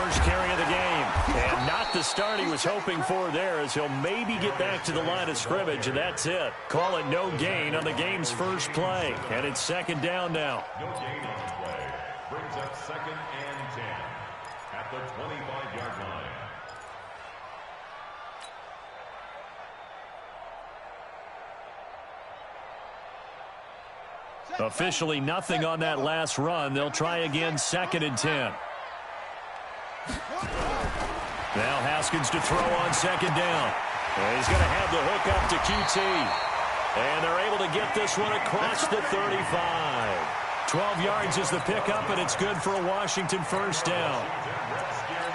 first carry of the game. And not the start he was hoping for there, as he'll maybe get back to the line of scrimmage, and that's it. Call it no gain on the game's first play. And it's second down now. No gain on the play. Brings up 2nd and 10 at the 25-yard line. Officially nothing on that last run. They'll try again, 2nd and 10. Now Haskins to throw on 2nd down. And he's going to have the hook up to QT. And they're able to get this one across the 35. 12 yards is the pickup, and it's good for a Washington first down.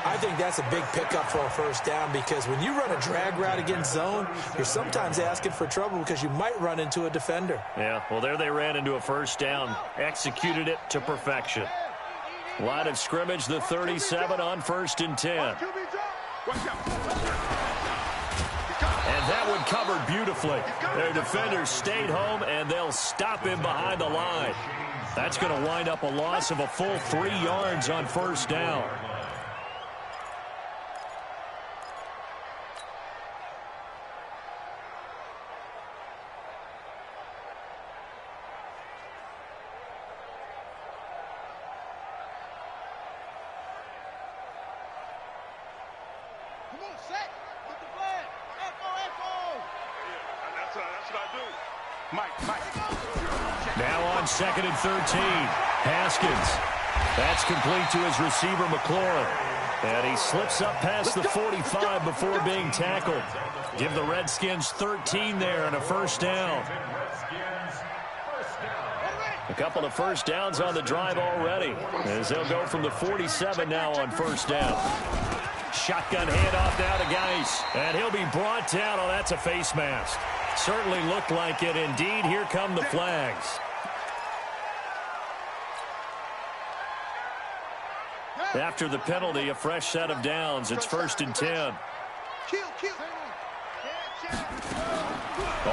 I think that's a big pickup for a first down, because when you run a drag route against zone, you're sometimes asking for trouble because you might run into a defender. Yeah, well, there they ran into a first down, executed it to perfection. Line of scrimmage, the 37 on 1st and 10. And that one covered beautifully. Their defenders stayed home, and they'll stop him behind the line. That's going to wind up a loss of a full 3 yards on first down. Now on 2nd and 13. Haskins. That's complete to his receiver, McLaurin. And he slips up past the 45 before being tackled. Give the Redskins 13 there and a first down. A couple of first downs on the drive already, as they'll go from the 47 now on first down. Shotgun handoff now to Geis. And he'll be brought down. Oh, that's a face mask. Certainly looked like it. Indeed, here come the flags. After the penalty, a fresh set of downs. It's 1st and 10.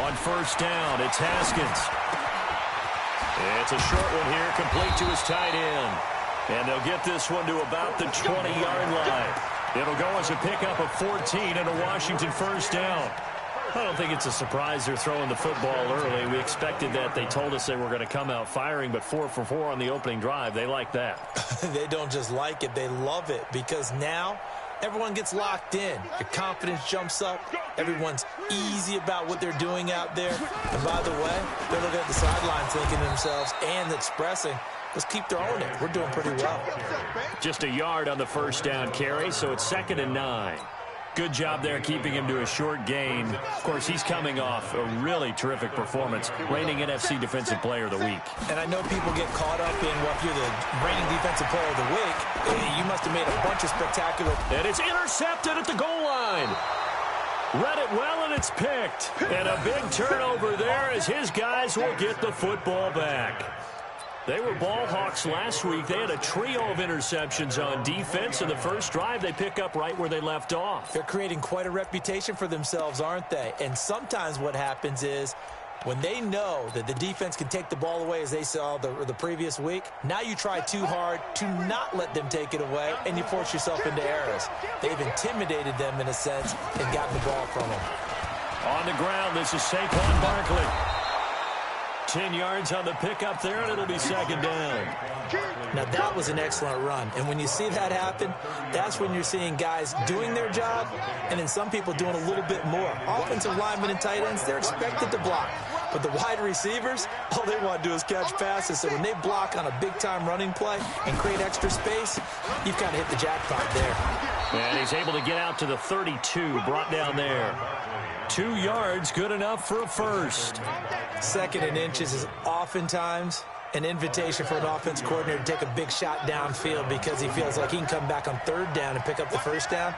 On first down, it's Haskins. It's a short one here, complete to his tight end. And they'll get this one to about the 20-yard line. It'll go as a pickup of 14 and a Washington first down. I don't think it's a surprise they're throwing the football early. We expected that. They told us they were going to come out firing, but 4 for 4 on the opening drive. They like that. They don't just like it, they love it, because now everyone gets locked in. Your confidence jumps up. Everyone's easy about what they're doing out there. And by the way, they're looking at the sidelines thinking to themselves and expressing, let's keep throwing it. We're doing pretty well. Just a yard on the first down carry, so it's 2nd and 9. Good job there keeping him to a short gain. Of course, he's coming off a really terrific performance, reigning NFC Defensive Player of the Week. And I know people get caught up in, well, if you're the reigning Defensive Player of the Week, you must have made a bunch of spectacular. And it's intercepted at the goal line. Read it well, and it's picked. And a big turnover there as his guys will get the football back. They were ball hawks last week. They had a trio of interceptions on defense. In the first drive, they pick up right where they left off. They're creating quite a reputation for themselves, aren't they? And sometimes what happens is when they know that the defense can take the ball away, as they saw the previous week, now you try too hard to not let them take it away, and you force yourself into errors. They've intimidated them in a sense and gotten the ball from them. On the ground, this is Saquon Barkley. 10 yards on the pickup there, and it'll be 2nd down. Now, that was an excellent run. And when you see that happen, that's when you're seeing guys doing their job, and then some people doing a little bit more. Offensive linemen and tight ends, they're expected to block. But the wide receivers, all they want to do is catch passes. So when they block on a big-time running play and create extra space, you've kind of hit the jackpot there. And he's able to get out to the 32, brought down there. 2 yards, good enough for a first. 2nd and inches is oftentimes an invitation for an offense coordinator to take a big shot downfield because he feels like he can come back on 3rd down and pick up the first down.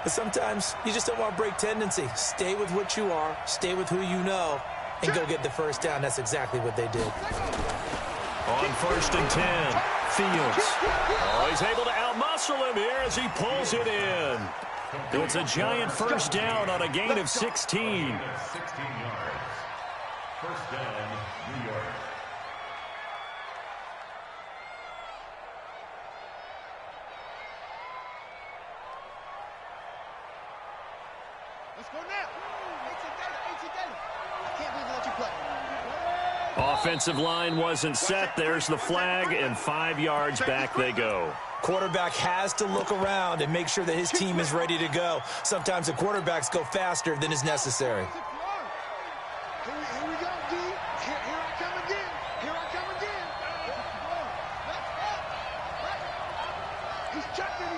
But sometimes you just don't want to break tendency. Stay with what you are, stay with who you know, and go get the first down. That's exactly what they did. On 1st and 10, Fields. Oh, he's able to outmuscle him here as he pulls it in. It's a giant first down on a gain of 16. 16 yards. First down, New York. Let's go now. I can't believe they let you play. Offensive line wasn't set. There's the flag, and 5 yards back they go. Quarterback has to look around and make sure that his team is ready to go. Sometimes the quarterbacks go faster than is necessary. Here we go, D. Here I come again. Here I come again. He's checking.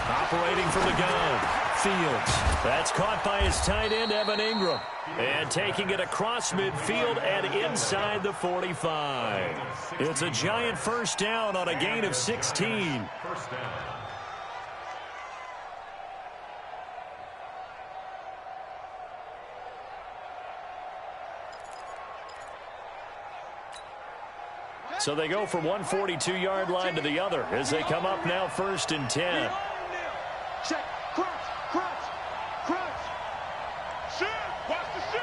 Operating from the gun. Fields. That's caught by his tight end, Evan Ingram. And taking it across midfield and inside the 45. It's a giant first down on a gain of 16. First down. So they go from one 42-yard line to the other as they come up now 1st and 10. Check. Crunch. Shit. Watch the shit.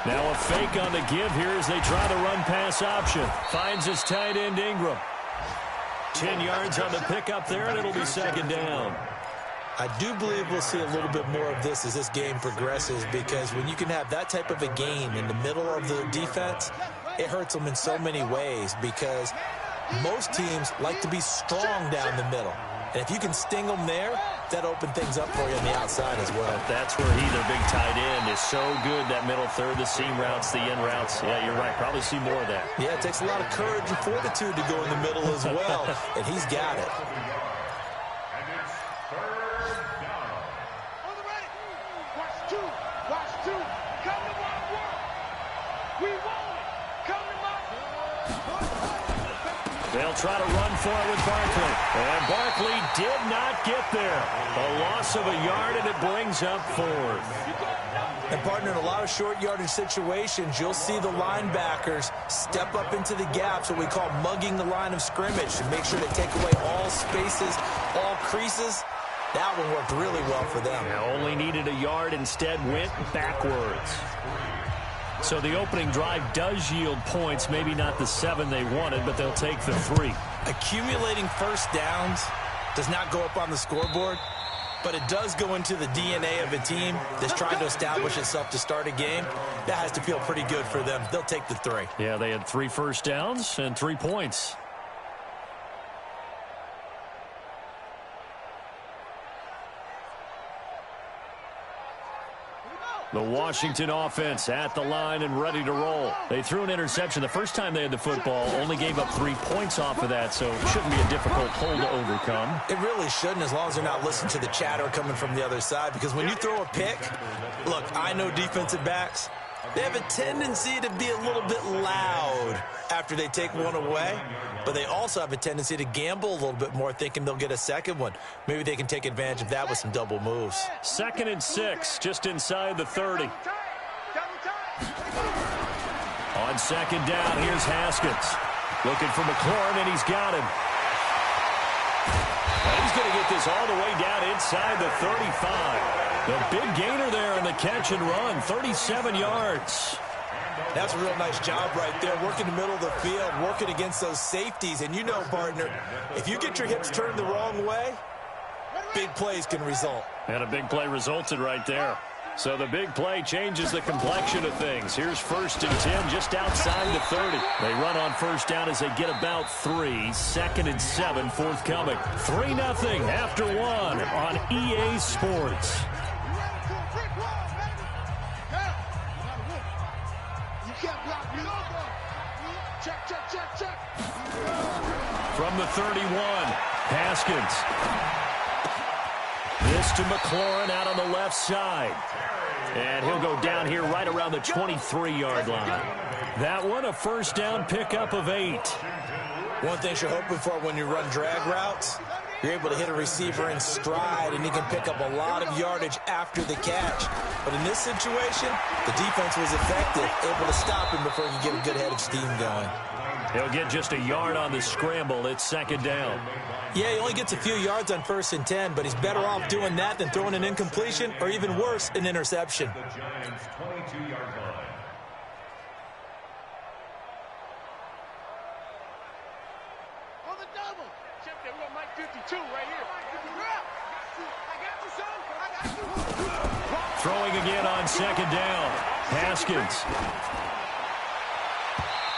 Now a fake on the give here as they try the run-pass option. Finds his tight end, Ingram. 10 yards on the pickup there, and it'll be 2nd down. I do believe we'll see a little bit more of this as this game progresses, because when you can have that type of a game in the middle of the defense, it hurts them in so many ways, because most teams like to be strong down the middle. And if you can sting them there, that opens things up for you on the outside as well. That's where he, their big tight end, is so good, that middle third, the seam routes, the in routes. Yeah, you're right. Probably see more of that. Yeah, it takes a lot of courage and fortitude to go in the middle as well, and he's got it. And it's 3rd down. On the ready. Watch two. Come to my work. We want it. Come to my work. They'll try to run for it with Barkley. And Barkley did not get there. A loss of a yard, and it brings up 4th. And, partner, in a lot of short yardage situations, you'll see the linebackers step up into the gaps, what we call mugging the line of scrimmage, to make sure to take away all spaces, all creases. That one worked really well for them. Now only needed a yard, instead went backwards. So the opening drive does yield points, maybe not the 7 they wanted, but they'll take the 3. Accumulating first downs does not go up on the scoreboard, but it does go into the DNA of a team that's trying to establish itself to start a game. That has to feel pretty good for them. They'll take the 3. Yeah, they had 3 first downs and 3 points. The Washington offense at the line and ready to roll. They threw an interception the first time they had the football, only gave up 3 points off of that, so it shouldn't be a difficult hole to overcome. It really shouldn't, as long as they're not listening to the chatter coming from the other side, because when you throw a pick, look, I know defensive backs, they have a tendency to be a little bit loud after they take one away, but they also have a tendency to gamble a little bit more, thinking they'll get a second one. Maybe they can take advantage of that with some double moves. 2nd and 6, just inside the 30. On 2nd down, here's Haskins. Looking for McLaurin, and he's got him. And he's going to get this all the way down inside the 35. The big gainer there on the catch and run, 37 yards. That's a real nice job right there, working the middle of the field, working against those safeties. And you know, partner, if you get your hips turned the wrong way, big plays can result. And a big play resulted right there. So the big play changes the complexion of things. Here's 1st and 10, just outside the 30. They run on first down as they get about 3. 2nd and 7 forthcoming. 3-0 after 1 on EA Sports. From the 31, Haskins. This to McLaurin out on the left side. And he'll go down here right around the 23-yard line. That one, a first down pickup of 8. One thing you're hoping for when you run drag routes, you're able to hit a receiver in stride, and he can pick up a lot of yardage after the catch. But in this situation, the defense was effective, able to stop him before he could get a good head of steam going. He'll get just a yard on the scramble. It's 2nd down. Yeah, he only gets a few yards on 1st and 10, but he's better off doing that than throwing an incompletion, or even worse, an interception. The Giants' 22-yard line. on the double. Check that. We got Mike 52 right here. I got you, son. I got you. Throwing again on second down. Haskins.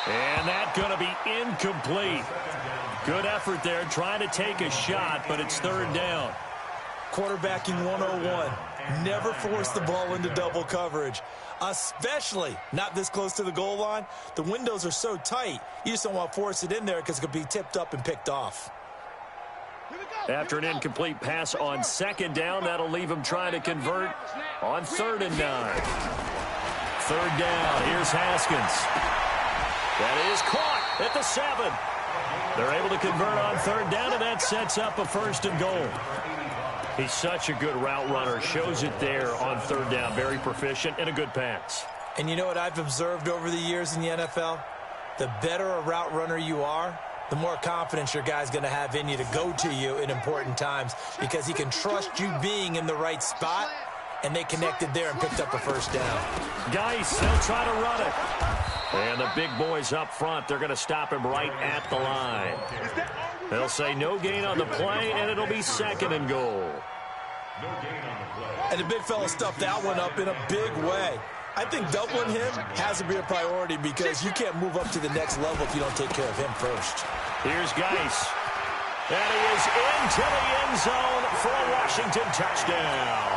And that's going to be incomplete. Good effort there trying to take a shot, but it's third down. Quarterbacking 101. Never force the ball into double coverage, especially not this close to the goal line. The windows are so tight, you just don't want to force it in there because it could be tipped up and picked off. After an incomplete pass on second down, that'll leave him trying to convert on 3rd and 9. Third down, here's Haskins. That is caught at the 7. They're able to convert on 3rd down, and that sets up a 1st and goal. He's such a good route runner. Shows it there on 3rd down. Very proficient and a good pass. And you know what I've observed over the years in the NFL? The better a route runner you are, the more confidence your guy's going to have in you to go to you in important times because he can trust you being in the right spot, and they connected there and picked up a 1st down. Geis, they'll try to run it. And the big boys up front, they're going to stop him right at the line. They'll say no gain on the play, and it'll be 2nd and goal. And the big fella stuffed that one up in a big way. I think doubling him has to be a priority because you can't move up to the next level if you don't take care of him first. Here's Geis. And he is into the end zone for a Washington touchdown.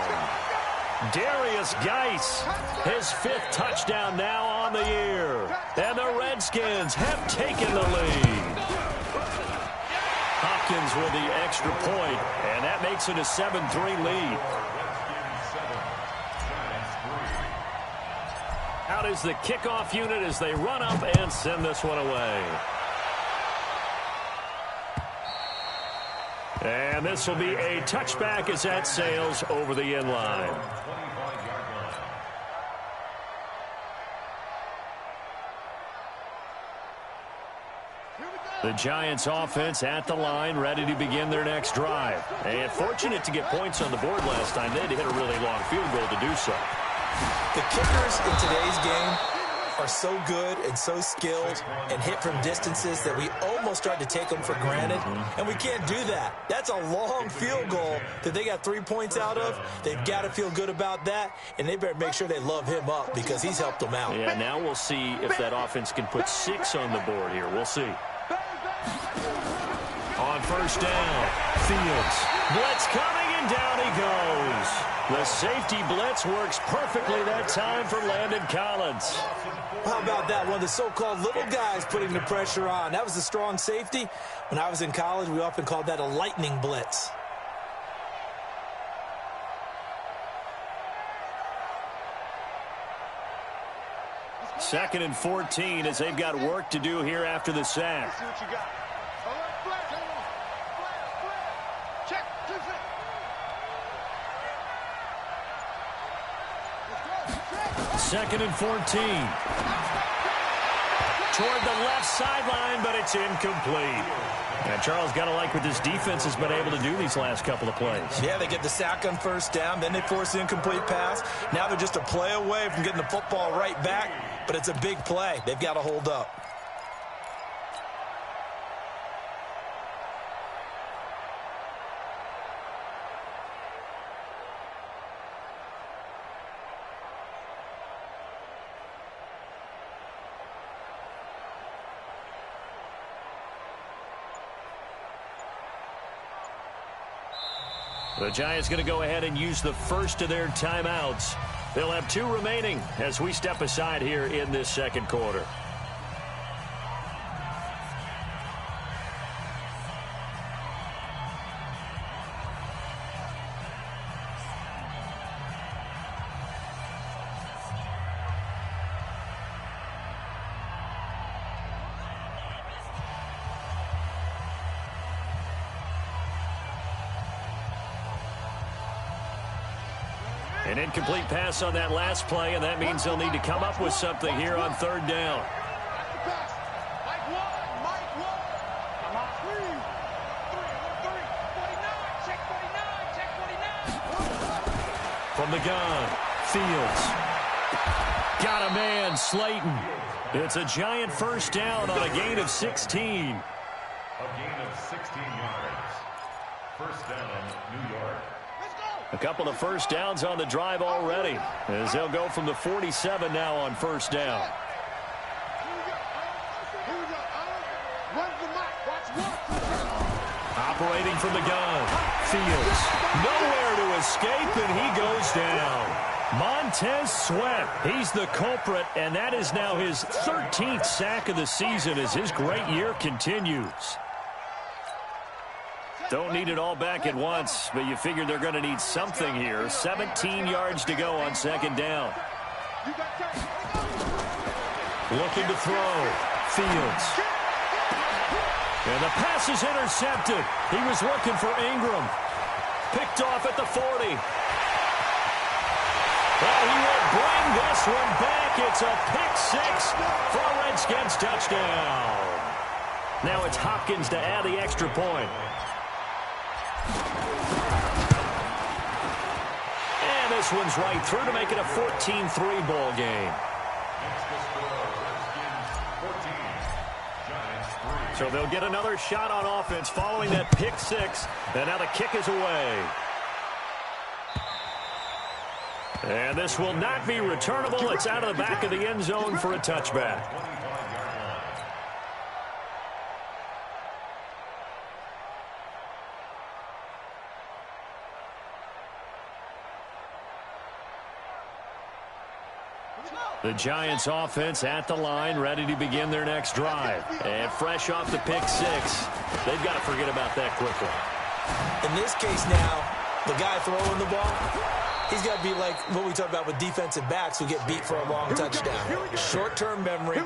Darius Geis, his 5th touchdown now on the year. And the Redskins have taken the lead. Hopkins with the extra point, and that makes it a 7-3 lead. Out is the kickoff unit as they run up and send this one away. And this will be a touchback as that sails over the end line. The Giants offense at the line, ready to begin their next drive. And fortunate to get points on the board last time. They had to hit a really long field goal to do so. The kickers in today's game are so good and so skilled and hit from distances that we almost start to take them for granted, and we can't do that. That's a long field goal that they got 3 points out of. They've got to feel good about that, and they better make sure they love him up because he's helped them out. Yeah, now we'll see if that offense can put 6 on the board here. We'll see. On 1st down, Fields. Blitz coming, and down he goes. The safety blitz works perfectly that time for Landon Collins. How about that? One of the so-called little guys putting the pressure on. That was a strong safety. When I was in college, we often called that a lightning blitz. Second and 14 as they've got work to do here after the sack. See what you got. Check. Second and 14. Toward the left sideline, but it's incomplete. And Charles, got to like what this defense has been able to do these last couple of plays. Yeah, they get the sack on 1st down, then they force the incomplete pass. Now they're just a play away from getting the football right back, but it's a big play. They've got to hold up. The Giants going to go ahead and use the first of their timeouts. They'll have 2 remaining as we step aside here in this second quarter. An incomplete pass on that last play, and that means they'll need to come up with something here on 3rd down. Mike one. I'm on 3. 49. Check 49. From the gun, Fields. Got a man, Slayton. It's a Giant 1st down on a gain of 16. A gain of 16 yards. First down, New York. A couple of first downs on the drive already, as they'll go from the 47 now on first down. Operating from the gun, Fields. Nowhere to escape, and he goes down. Montez Sweat, he's the culprit, and that is now his 13th sack of the season as his great year continues. Don't need it all back at once, but you figure they're going to need something here. 17 yards to go on second down. Looking to throw. Fields. And the pass is intercepted. He was looking for Ingram. Picked off at the 40. Well, he will bring this one back. It's a pick six for a Redskins touchdown. Now it's Hopkins to add the extra point. And this one's right through to make it a 14-3 ball game. So they'll get another shot on offense following that pick six. And now the kick is away. And this will not be returnable. It's out of the back of the end zone for a touchback. The Giants offense at the line, ready to begin their next drive. And fresh off the pick six, they've got to forget about that quickly. In this case now, the guy throwing the ball, he's got to be like what we talk about with defensive backs who get beat for a long touchdown. Short-term memory,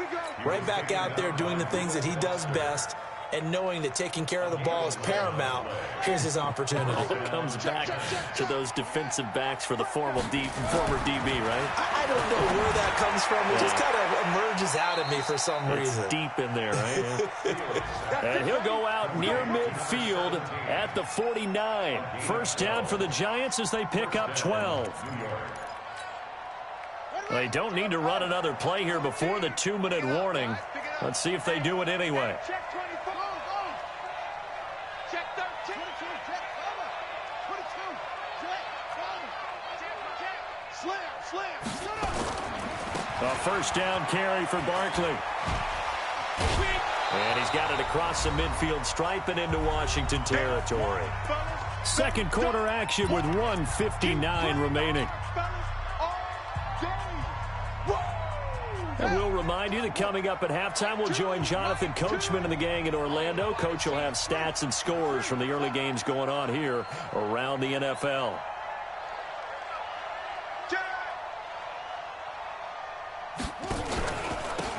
right back out there doing the things that he does best, and knowing that taking care of the ball is paramount. Here's his opportunity. All comes back to those defensive backs for the former DB, right? I don't know where that comes from. It just kind of emerges out of me for some reason. Deep in there, right? And he'll go out near midfield at the 49. First down for the Giants as they pick up 12. They don't need to run another play here before the 2-minute warning. Let's see if they do it anyway. A first down carry for Barkley. And he's got it across the midfield stripe and into Washington territory. Second quarter action with 1:59 remaining. And we'll remind you that coming up at halftime, we'll join Jonathan Coachman and the gang in Orlando. Coach will have stats and scores from the early games going on here around the NFL.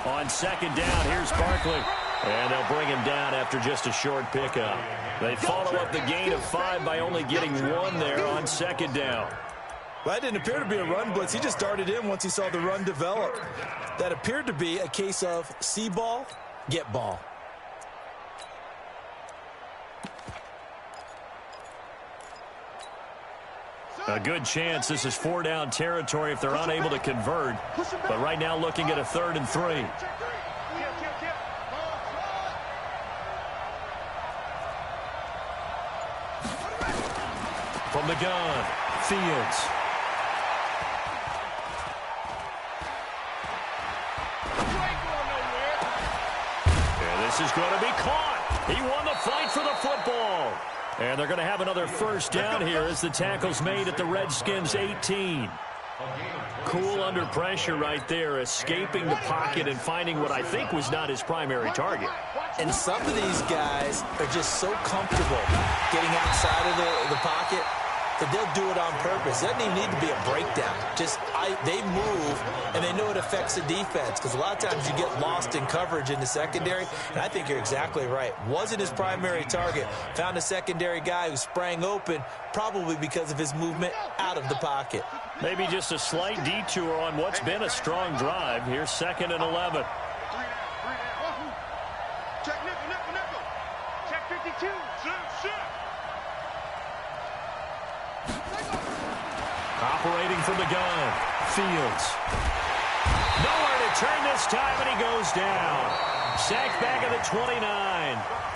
On second down, here's Barkley. And they'll bring him down after just a short pickup. They follow up the gain of 5 by only getting 1 there on second down. Well, that didn't appear to be a run blitz. He just darted in once he saw the run develop. That appeared to be a case of see ball, get ball. A good chance this is 4-down territory if they're unable to convert. But right now looking at a 3rd and 3. From the gun, Fields. And this is going to be caught. He won the fight for the football. And they're going to have another first down here as the tackle's made at the Redskins 18. Cool under pressure right there, escaping the pocket and finding what I think was not his primary target. And some of these guys are just so comfortable getting outside of the pocket that they'll do it on purpose. It doesn't even need to be a breakdown. They move, and they know it affects the defense, because a lot of times you get lost in coverage in the secondary, and I think you're exactly right. Wasn't his primary target. Found a secondary guy who sprang open, probably because of his movement out of the pocket. Maybe just a slight detour on what's been a strong drive. Here's 2nd and 11. Check nickel. Check 52. Operating from the gun, Fields. Nowhere to turn this time, and he goes down. Sacked back at the 29.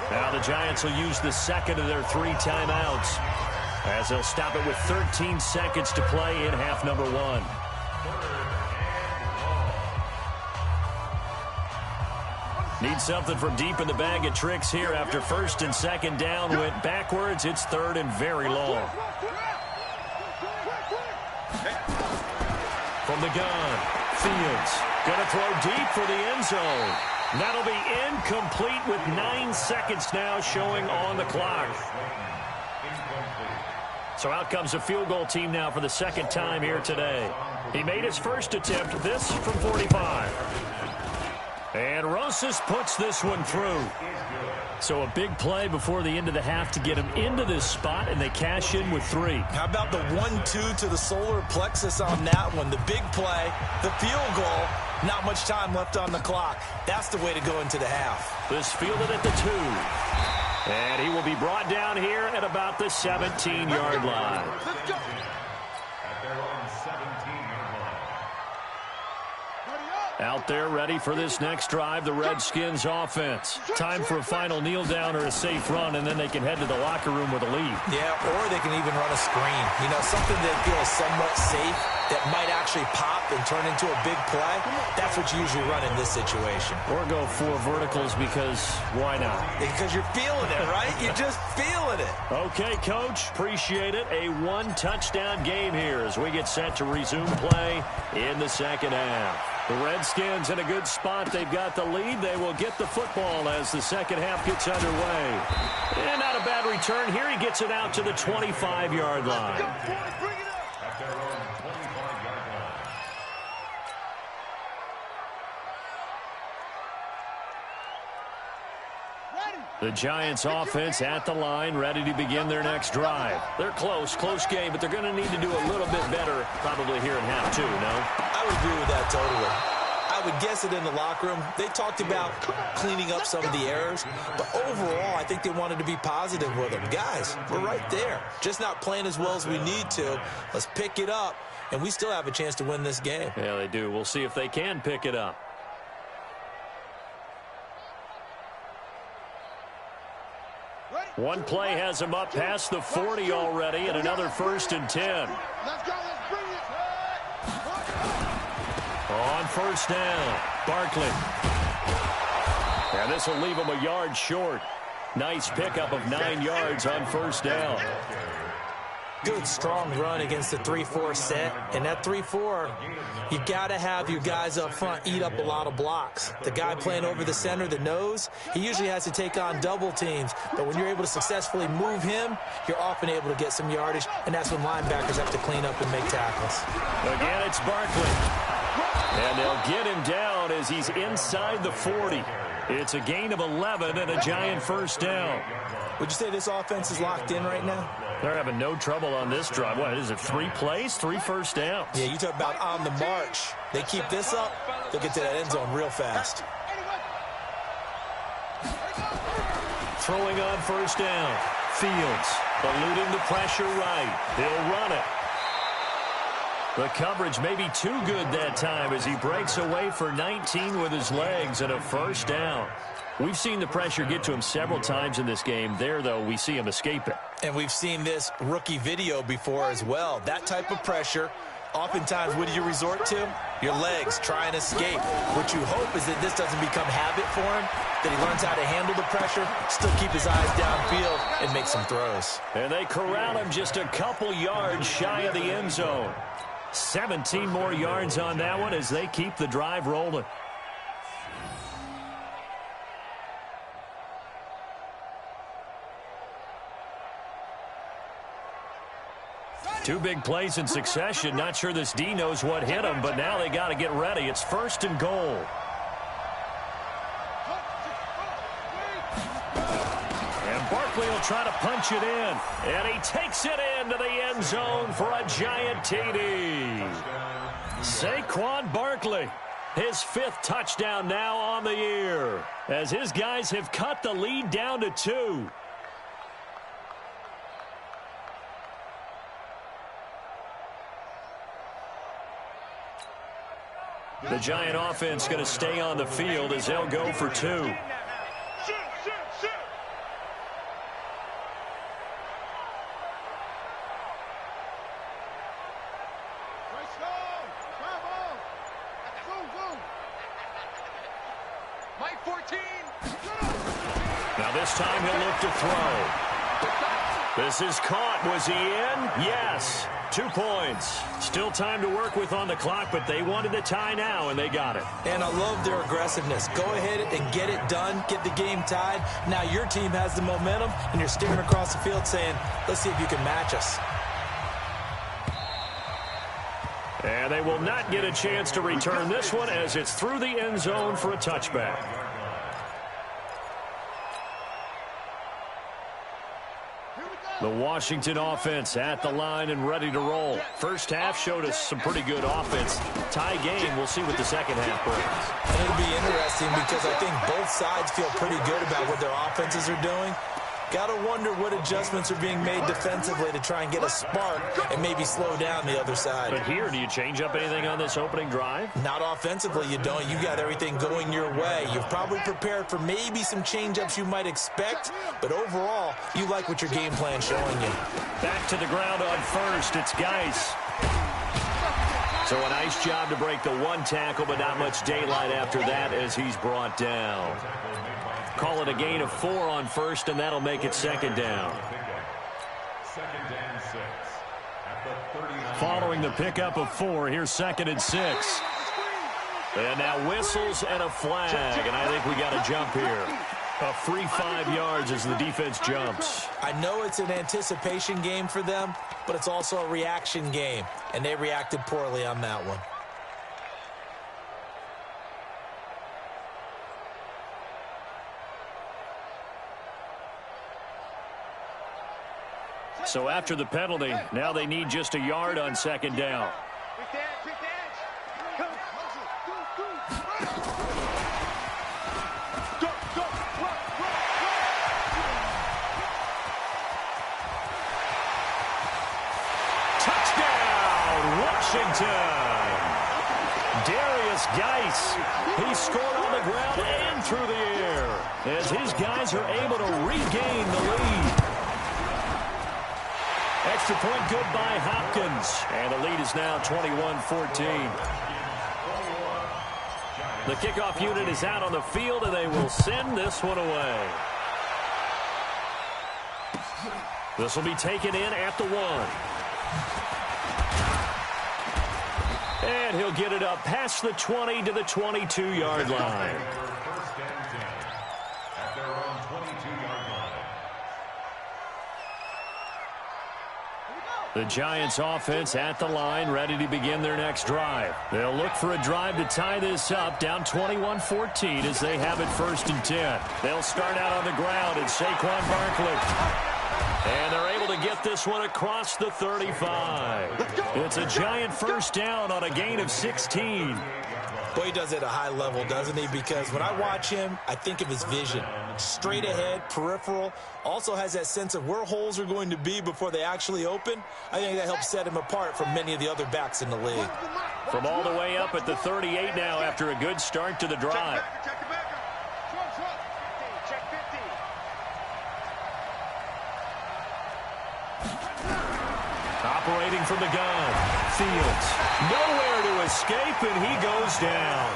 Now the the Giants will use the second of their 3 timeouts, as they'll stop it with 13 seconds to play in half number 1. Need something from deep in the bag of tricks here after first and second down went backwards. It's third and very long. From the gun, Fields going to throw deep for the end zone. That'll be incomplete with 9 seconds now showing on the clock. So out comes a field goal team now for the second time here today. He made his first attempt, this from 45. And Rosas puts this one through. So a big play before the end of the half to get him into this spot, and they cash in with 3. How about the 1-2 to the solar plexus on that one? The big play, the field goal, not much time left on the clock. That's the way to go into the half. This fielded at the 2. And he will be brought down here at about the 17-yard line. At their own 17-yard line. Out there ready for this next drive, the Redskins offense. Time for a final kneel down or a safe run, and then they can head to the locker room with a lead. Yeah, or they can even run a screen. You know, something that feels somewhat safe that might actually pop and turn into a big play. That's what you usually run in this situation. Or go 4 verticals because why not? Because you're feeling it, right? You're just feeling it. Okay, Coach. Appreciate it. A 1-touchdown game here as we get set to resume play in the second half. The Redskins in a good spot. They've got the lead. They will get the football as the second half gets underway. And not a bad return here. He gets it out to the 25-yard line. At their own 25-yard line. The Giants offense at the line, ready to begin their next drive. They're close game, but they're going to need to do a little bit better probably here in half 2, no? I would agree with that totally. I would guess it in the locker room. They talked about cleaning up some of the errors, but overall, I think they wanted to be positive with them. Guys, we're right there. Just not playing as well as we need to. Let's pick it up, and we still have a chance to win this game. Yeah, they do. We'll see if they can pick it up. One play has him up past the 40 already, and another 1st and 10. Let's go, let's bring it. On first down, Barkley. And this will leave him a yard short. Nice pickup of 9 yards on first down. Good, strong run against the 3-4 set. And that 3-4, you got to have your guys up front eat up a lot of blocks. The guy playing over the center, the nose, he usually has to take on double teams. But when you're able to successfully move him, you're often able to get some yardage. And that's when linebackers have to clean up and make tackles. Again, it's Barkley. And they'll get him down as he's inside the 40. It's a gain of 11 and a Giant first down. Would you say this offense is locked in right now? They're having no trouble on this drive. What is it, 3 plays, 3 first downs? Yeah, you talk about on the march. They keep this up, they'll get to that end zone real fast. Throwing on first down. Fields eluding the pressure right. He'll run it. The coverage may be too good that time as he breaks away for 19 with his legs and a first down. We've seen the pressure get to him several times in this game. There, though, we see him escape it. And we've seen this rookie video before as well. That type of pressure, oftentimes, what do you resort to? Your legs, try and escape. What you hope is that this doesn't become habit for him, that he learns how to handle the pressure, still keep his eyes downfield, and make some throws. And they corral him just a couple yards shy of the end zone. 17 more yards on that one as they keep the drive rolling. Two big plays in succession. Not sure this D knows what hit him, but now they got to get ready. It's 1st and goal. And Barkley will try to punch it in. And he takes it into the end zone for a Giant TD. Saquon Barkley, his 5th touchdown now on the year, as his guys have cut the lead down to 2. The Giant offense going to stay on the field as they'll go for 2. Now this time he'll look to throw. This is caught. Was he in? Yes. 2 points. Still time to work with on the clock, but they wanted the tie now, and they got it. And I love their aggressiveness. Go ahead and get it done. Get the game tied. Now your team has the momentum, and you're staring across the field saying, let's see if you can match us. And they will not get a chance to return this one as it's through the end zone for a touchback. The Washington offense at the line and ready to roll. First half showed us some pretty good offense. Tie game, we'll see what the second half brings. And it'll be interesting because I think both sides feel pretty good about what their offenses are doing. Got to wonder what adjustments are being made defensively to try and get a spark and maybe slow down the other side. But here, do you change up anything on this opening drive? Not offensively, you don't. You got everything going your way. You've probably prepared for maybe some change-ups you might expect, but overall, you like what your game plan's showing you. Back to the ground on first. It's Geis. So a nice job to break the one tackle, but not much daylight after that as he's brought down. Call it a gain of 4 on first, and that'll make it second down. Second and 6. At the 39. Following the pickup of 4, here's 2nd and 6. And now whistles and a flag, and I think we got a jump here. A free 5 yards as the defense jumps. I know it's an anticipation game for them, but it's also a reaction game, and they reacted poorly on that one. So after the penalty, now they need just a yard on second down. Touchdown, Washington! Darius Geis, he scored on the ground and through the air as his guys are able to regain the lead. Extra point good by Hopkins. And the lead is now 21-14. The kickoff unit is out on the field, and they will send this one away. This will be taken in at the 1. And he'll get it up past the 20 to the 22-yard line. The Giants offense at the line, ready to begin their next drive. They'll look for a drive to tie this up, down 21-14 as they have it 1st and 10. They'll start out on the ground at Saquon Barkley. And they're able to get this one across the 35. It's a Giant first down on a gain of 16. Boy, he does it at a high level, doesn't he? Because when I watch him, I think of his vision. Straight ahead, peripheral. Also has that sense of where holes are going to be before they actually open. I think that helps set him apart from many of the other backs in the league. From all the way up at the 38 now after a good start to the drive. Operating from the gun. Fields. Nowhere to escape, and he goes down.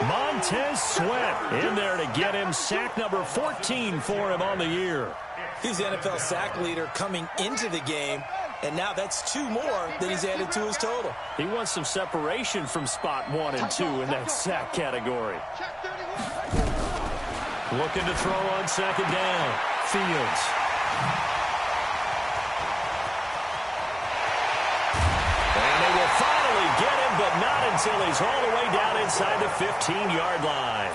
Montez Sweat in there to get him. Sack number 14 for him on the year. He's the NFL sack leader coming into the game, and now that's 2 more that he's added to his total. He wants some separation from spot 1 and 2 in that sack category. Looking to throw on second down. Fields. Finally get him, but not until he's all the way down inside the 15-yard line.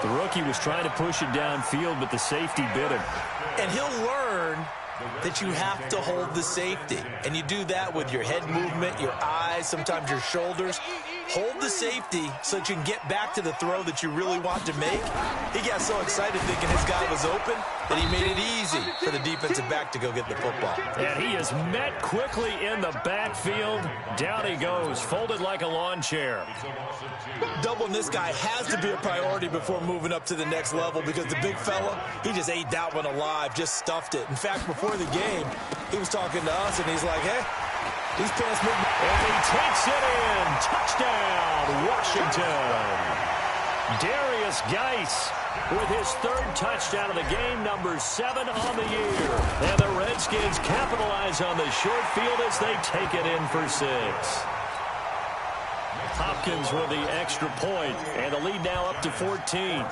The rookie was trying to push it downfield, but the safety bit him. And he'll learn that you have to hold the safety. And you do that with your head movement, your eyes, sometimes your shoulders. Hold the safety so that you can get back to the throw that you really want to make. He got so excited thinking his guy was open that he made it easy for the defensive back to go get the football. And he is met quickly in the backfield. Down he goes, folded like a lawn chair. Doubling this guy has to be a priority before moving up to the next level because the big fella, he just ate that one alive, just stuffed it. In fact, before the game, he was talking to us, and he's like, hey, these pants move. And he takes it in. Touchdown, Washington. Darius Geis with his third touchdown of the game, number 7 on the year. And the Redskins capitalize on the short field as they take it in for 6. Hopkins with the extra point, and the lead now up to 14.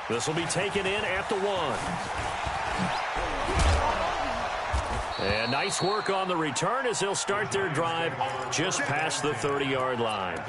This will be taken in at the 1. And nice work on the return as they'll start their drive just past the 30-yard line.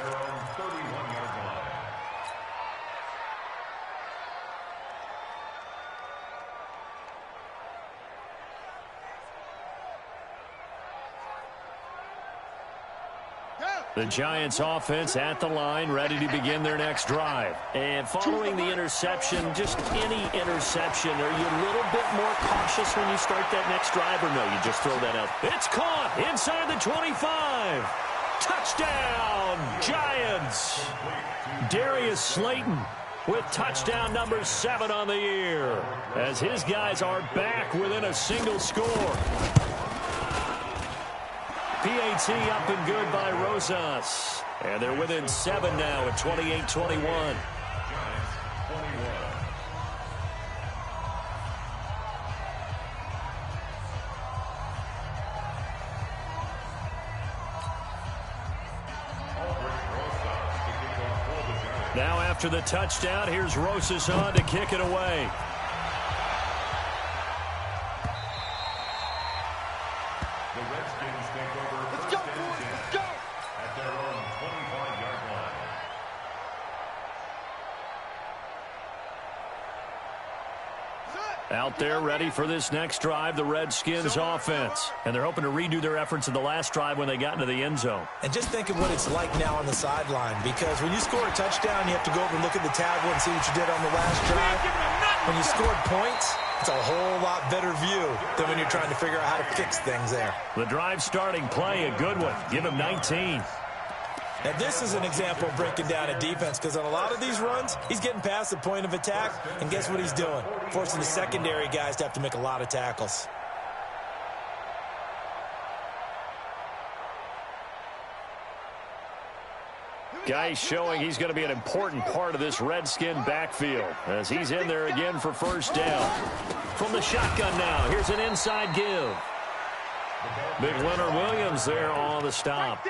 The Giants offense at the line, ready to begin their next drive. And following the interception, just any interception, are you a little bit more cautious when you start that next drive, or no, you just throw that out? It's caught inside the 25. Touchdown, Giants. Darius Slayton with touchdown number 7 on the year, as his guys are back within a single score. PAT up and good by Rosas. And they're within 7 now at 28-21. Now after the touchdown, here's Rosas on to kick it away. Out there ready for this next drive, the Redskins offense. And they're hoping to redo their efforts in the last drive when they got into the end zone. And just think of what it's like now on the sideline, because when you score a touchdown, you have to go over and look at the tablet and see what you did on the last drive. When you scored points, it's a whole lot better view than when you're trying to figure out how to fix things there. The drive starting play, a good one. Give him 19. Now, this is an example of breaking down a defense, because on a lot of these runs, he's getting past the point of attack, and guess what he's doing? Forcing the secondary guys to have to make a lot of tackles. Guy showing he's going to be an important part of this Redskin backfield as he's in there again for first down. From the shotgun now, here's an inside give. Big Leonard Williams there on the stop.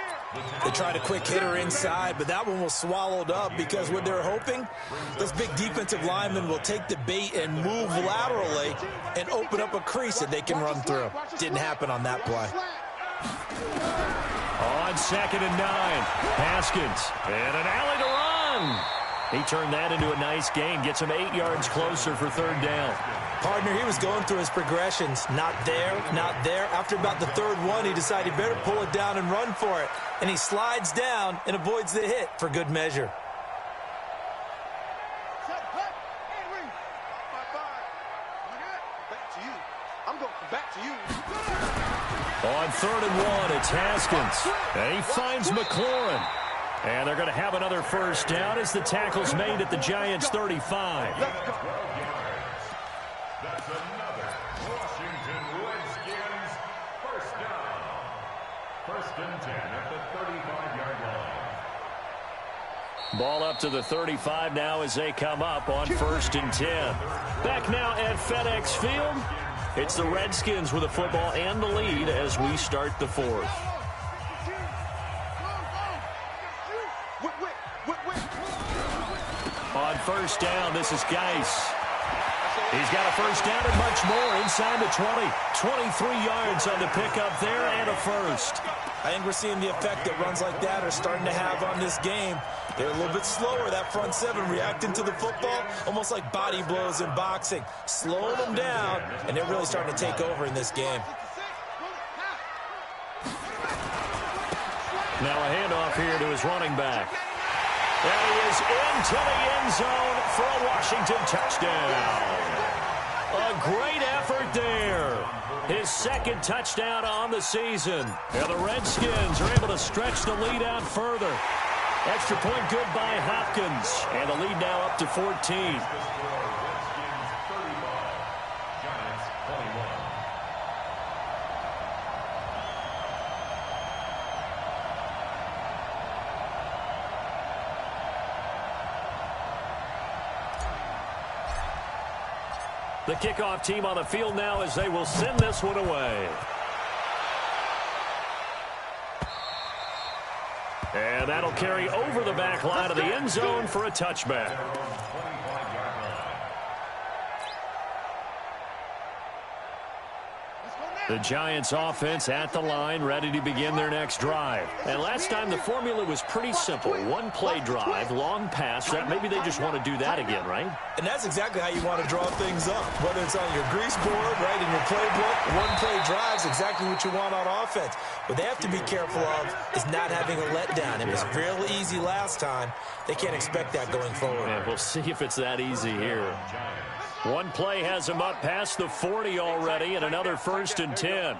They tried a quick hitter inside, but that one was swallowed up because what they're hoping, those big defensive linemen will take the bait and move laterally and open up a crease that they can run through. Didn't happen on that play. On 2nd and 9, Haskins, and an alley to run. He turned that into a nice gain, gets him 8 yards closer for 3rd down. Partner, he was going through his progressions. Not there, not there. After about the 3rd one, he decided he better pull it down and run for it. And he slides down and avoids the hit for good measure. On 3rd and 1, it's Haskins. And he finds McLaurin. And they're going to have another first down as the tackle's made at the Giants' 35. That's another Washington Redskins first down. 1st and 10 at the 35-yard line. Ball up to the 35 now as they come up on 1st and 10. Back now at FedEx Field. It's the Redskins with the football and the lead as we start the 4th. On 1st down, this is Geis. He's got a first down and much more inside the 20. 23 yards on the pickup there and a first. I think we're seeing the effect that runs like that are starting to have on this game. They're a little bit slower, that front 7, reacting to the football, almost like body blows in boxing. Slowing them down, and they're really starting to take over in this game. Now a handoff here to his running back. And he is into the end zone for a Washington touchdown. A great effort there. His 2nd touchdown on the season. And the Redskins are able to stretch the lead out further. Extra point good by Hopkins. And the lead now up to 14. The kickoff team on the field now as they will send this one away. And that'll carry over the back line of the end zone for a touchback. The Giants offense at the line, ready to begin their next drive. And last time the formula was pretty simple. One play drive, long pass. Maybe they just want to do that again, right? And that's exactly how you want to draw things up. Whether it's on your grease board, right, in your playbook, one play drive's exactly what you want on offense. What they have to be careful of is not having a letdown. It was real easy last time. They can't expect that going forward. And we'll see if it's that easy here. One play has him up past the 40 already, and another 1st and 10.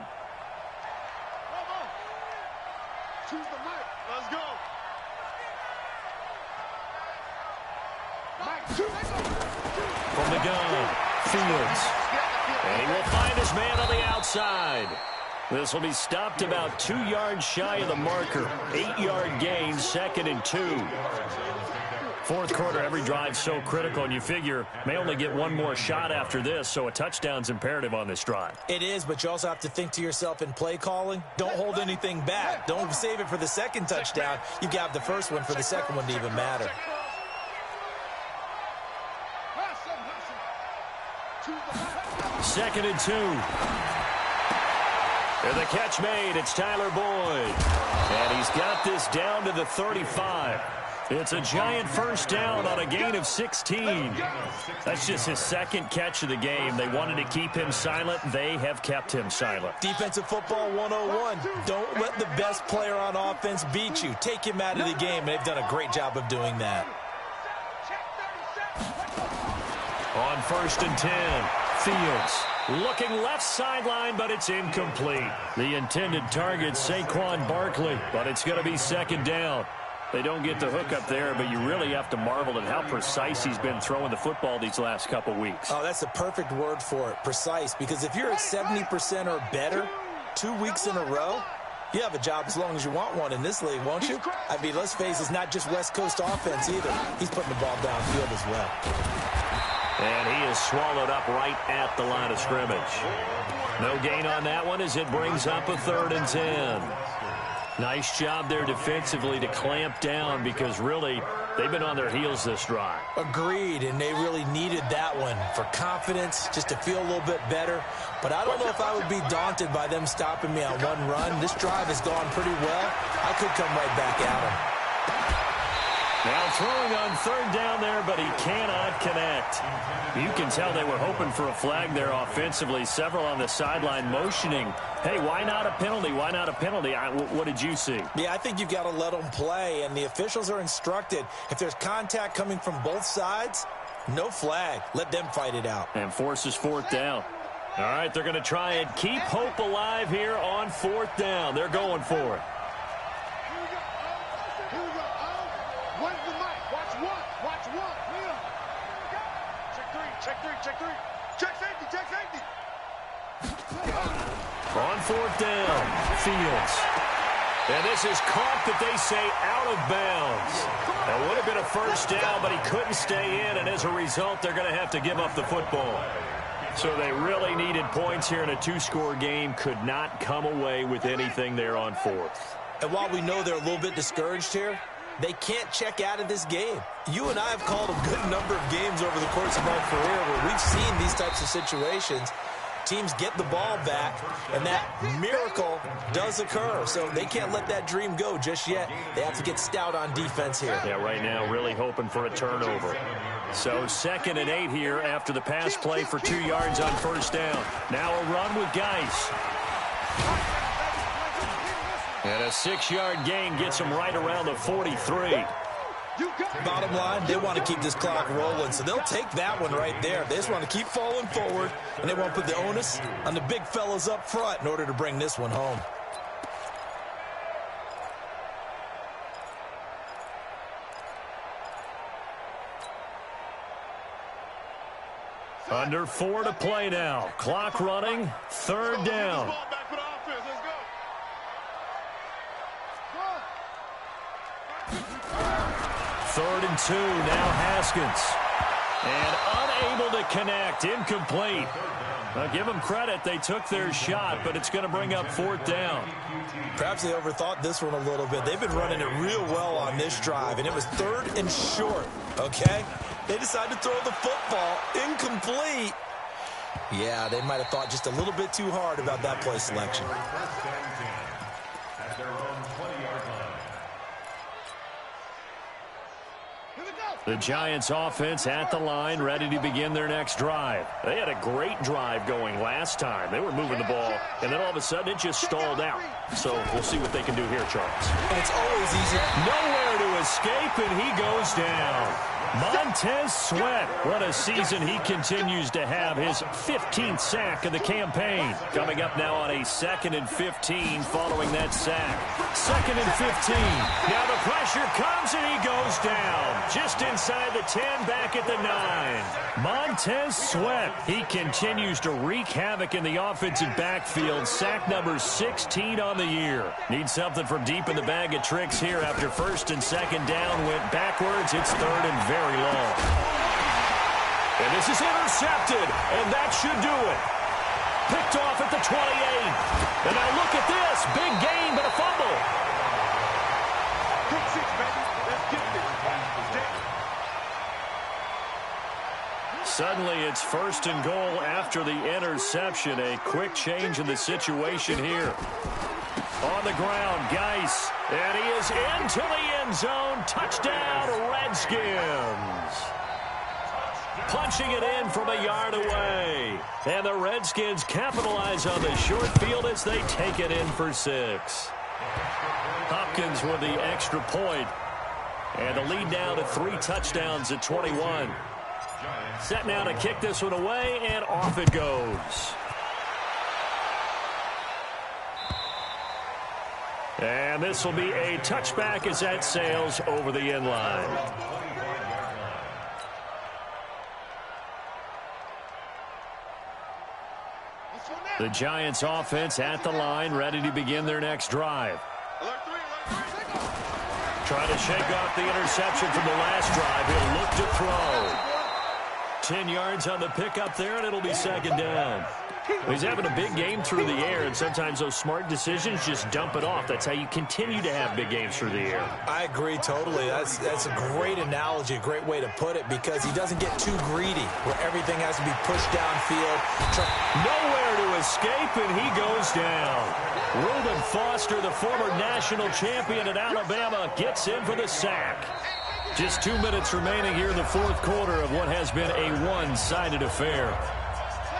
Choose the mic. Let's go. From the gun, Fields. And he will find his man on the outside. This will be stopped about 2 yards shy of the marker. 8-yard gain, 2nd and 2. Fourth quarter, every drive so critical, and you figure may only get one more shot after this, so a touchdown's imperative on this drive. It is, but you also have to think to yourself in play calling, don't hold anything back. Don't save it for the second touchdown. You've got the first one for the second one to even matter. Second and 2. And the catch made. It's Tyler Boyd. And he's got this down to the 35. It's a Giant first down on a gain of 16. That's just his second catch of the game. They wanted to keep him silent. They have kept him silent. Defensive football 101. Don't let the best player on offense beat you. Take him out of the game. They've done a great job of doing that. On 1st and 10, Fields looking left sideline, but it's incomplete. The intended target, Saquon Barkley, but it's going to be 2nd down. They don't get the hook up there, but you really have to marvel at how precise he's been throwing the football these last couple weeks. Oh, that's the perfect word for it, precise, because if you're at 70% or better 2 weeks in a row, you have a job as long as you want one in this league, won't you? I mean, let's face it, it's not just West Coast offense either. He's putting the ball downfield as well. And he is swallowed up right at the line of scrimmage. No gain on that one as it brings up a 3rd and 10. Nice job there defensively to clamp down because really they've been on their heels this drive. Agreed, and they really needed that one for confidence, just to feel a little bit better. But I don't know if I would be daunted by them stopping me on one run. This drive has gone pretty well. I could come right back at them. Now throwing on 3rd down there, but he cannot connect. You can tell they were hoping for a flag there offensively. Several on the sideline motioning, hey, why not a penalty? Why not a penalty? What did you see? Yeah, I think you've got to let them play, and the officials are instructed. If there's contact coming from both sides, no flag. Let them fight it out. And forces 4th down. All right, they're going to try and keep hope alive here on 4th down. They're going for it. On 4th down, Fields. And this is caught that they say out of bounds. That would have been a 1st down, but he couldn't stay in, and as a result, they're going to have to give up the football. So they really needed points here in a 2-score game. Could not come away with anything there on 4th. And while we know they're a little bit discouraged here, they can't check out of this game. You and I have called a good number of games over the course of our career where we've seen these types of situations. Teams get the ball back, and that miracle does occur. So they can't let that dream go just yet. They have to get stout on defense here. Yeah, right now really hoping for a turnover. So 2nd and 8 here after the pass play for 2 yards on 1st down. Now a run with Geis. And a 6-yard gain gets him right around the 43. Bottom line, they want to keep this clock rolling, so they'll take that one right there. They just want to keep falling forward, and they want to put the onus on the big fellas up front in order to bring this one home. Under 4 to play now. Clock running, 3rd down. 3rd and 2, now Haskins. And unable to connect. Incomplete. Give them credit. They took their shot, but it's going to bring up 4th down. Perhaps they overthought this one a little bit. They've been running it real well on this drive, and it was 3rd and short, okay? They decided to throw the football. Incomplete. Yeah, they might have thought just a little bit too hard about that play selection. At their own 20-yard line. The Giants offense at the line, ready to begin their next drive. They had a great drive going last time. They were moving the ball, and then all of a sudden it just stalled out. So we'll see what they can do here, Charles. And it's always easy. Nowhere to escape, and he goes down. Montez Sweat, what a season he continues to have. His 15th sack of the campaign. Coming up now on a 2nd and 15 following that sack. 2nd and 15. Now the pressure comes, and he goes down. Just inside the 10, back at the 9. Montez Sweat, he continues to wreak havoc in the offensive backfield. Sack number 16 on the year. Needs something from deep in the bag of tricks here after 1st and 2nd down. Went backwards. It's 3rd and very long. And this is intercepted, and that should do it. Picked off at the 28. And now look at this. Big gain, but a fumble. Pick 6, baby. Let's get this. Suddenly, it's 1st and goal after the interception. A quick change in the situation here. On the ground, Geis. And he is into the end zone. Touchdown, Redskins. Punching it in from a yard away. And the Redskins capitalize on the short field as they take it in for 6. Hopkins with the extra point. And the lead now to 3 touchdowns at 21. Set now to kick this one away, and off it goes. And this will be a touchback as that sails over the end line. The Giants offense at the line, ready to begin their next drive. Trying to shake off the interception from the last drive. He'll look to throw. 10 yards on the pickup there, and it'll be 2nd down. He's having a big game through the air, and sometimes those smart decisions just dump it off. That's how you continue to have big games through the air. I agree totally. That's a great analogy, a great way to put it, because he doesn't get too greedy where everything has to be pushed downfield. Nowhere to escape, and he goes down. Reuben Foster, the former national champion at Alabama, gets in for the sack. Just 2 minutes remaining here in the 4th quarter of what has been a one-sided affair.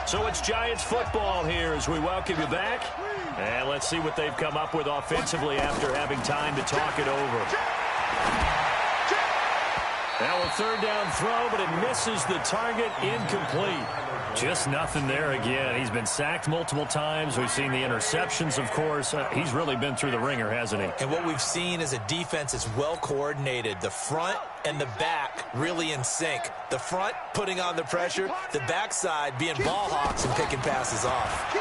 So it's Giants football here as we welcome you back. And let's see what they've come up with offensively after having time to talk it over. Now a 3rd down throw, but it misses the target. Incomplete. Just nothing there again. He's been sacked multiple times. We've seen the interceptions, of course. He's really been through the ringer, hasn't he? And what we've seen is a defense that's well coordinated. The front and the back really in sync. The front putting on the pressure, the backside being ball hawks and picking passes off.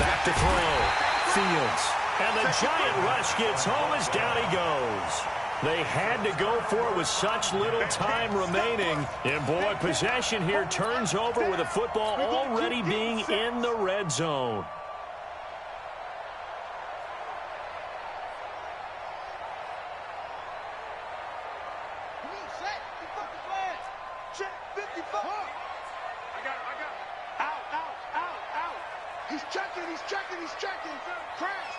Back to throw. Fields. And the giant rush gets home as down he goes. They had to go for it with such little time remaining. And, boy, possession here turns over with the football already being in the red zone. Check 54. I got it. Out. He's checking. Crash.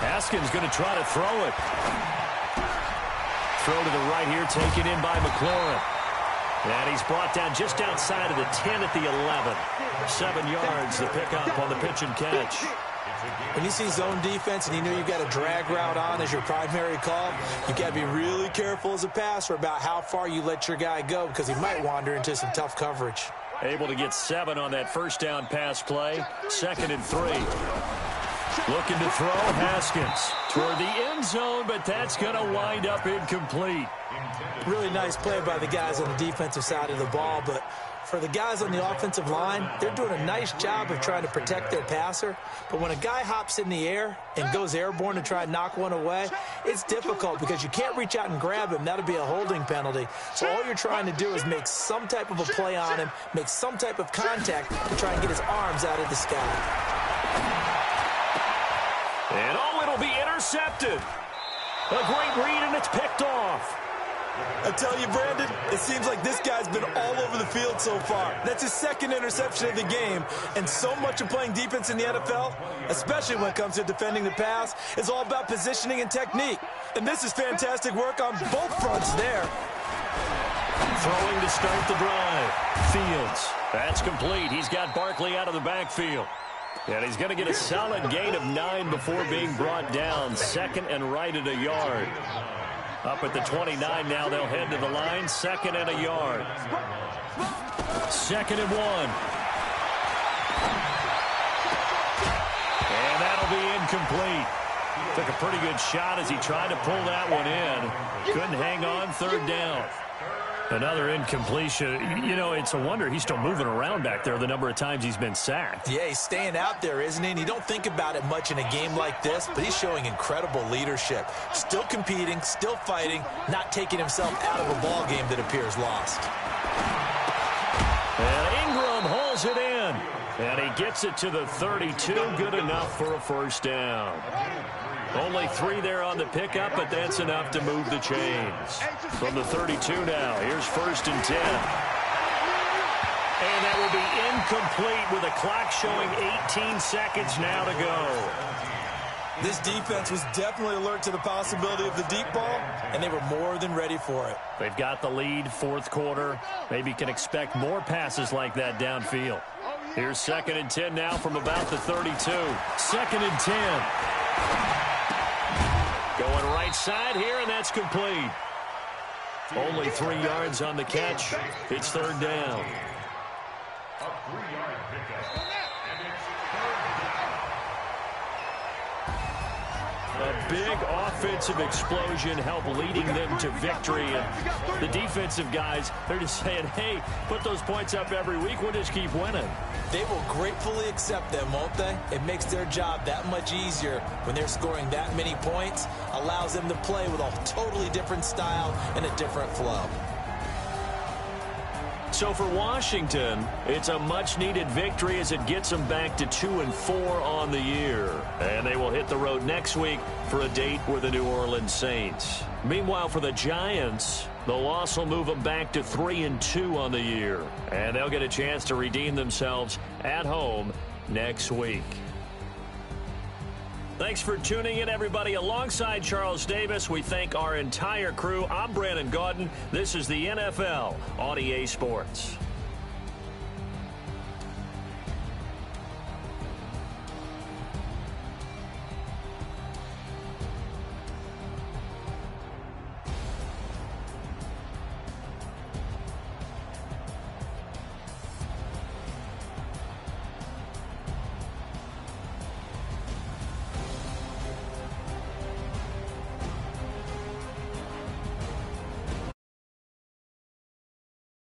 Haskins going to try to throw it. Throw to the right here, taken in by McLaurin. And he's brought down just outside of the 10 at the 11. 7 yards, the pickup on the pitch and catch. When you see zone defense and you know you've got a drag route on as your primary call, you've got to be really careful as a passer about how far you let your guy go because he might wander into some tough coverage. Able to get 7 on that 1st down pass play. 2nd and 3. Looking to throw, Haskins toward the end zone, but that's going to wind up incomplete. Really nice play by the guys on the defensive side of the ball, but for the guys on the offensive line, they're doing a nice job of trying to protect their passer. But when a guy hops in the air and goes airborne to try and knock one away, it's difficult because you can't reach out and grab him. That'll be a holding penalty. So all you're trying to do is make some type of a play on him, make some type of contact to try and get his arms out of the sky. And it'll be intercepted. A great read, and it's picked off. I tell you, Brandon, it seems like this guy's been all over the field so far. That's his second interception of the game, and so much of playing defense in the NFL, especially when it comes to defending the pass, is all about positioning and technique. And this is fantastic work on both fronts there. Throwing to start the drive. Fields. That's complete. He's got Barkley out of the backfield. And he's going to get a solid gain of 9 before being brought down. Second and right at a yard. Up at the 29 now, they'll head to the line. Second and a yard. Second and 1. And that'll be incomplete. Took a pretty good shot as he tried to pull that one in. Couldn't hang on, third down. Another incompletion. You know, it's a wonder he's still moving around back there the number of times he's been sacked. Yeah, he's staying out there, isn't he? And you don't think about it much in a game like this, but he's showing incredible leadership. Still competing, still fighting, not taking himself out of a ball game that appears lost. And Ingram hauls it in. And he gets it to the 32. Good enough for a first down. Only 3 there on the pickup, but that's enough to move the chains. From the 32 now, here's first and 10. And that will be incomplete with a clock showing 18 seconds now to go. This defense was definitely alert to the possibility of the deep ball, and they were more than ready for it. They've got the lead, fourth quarter. Maybe can expect more passes like that downfield. Here's second and 10 now from about the 32. Second and 10. Going right side here, and that's complete. Only 3 yards on the catch. It's third down. A 3-yard pickup. And it's third down. A big offensive explosion helped leading them to victory. And the defensive guys, they're just saying, hey, put those points up every week. We'll just keep winning. They will gratefully accept them, won't they? It makes their job that much easier when they're scoring that many points. Allows them to play with a totally different style and a different flow. So for Washington, it's a much-needed victory as it gets them back to 2-4 on the year. And they will hit the road next week for a date with the New Orleans Saints. Meanwhile, for the Giants, the loss will move them back to 3-2 on the year. And they'll get a chance to redeem themselves at home next week. Thanks for tuning in, everybody. Alongside Charles Davis, we thank our entire crew. I'm Brandon Gaudin. This is the NFL on EA Sports.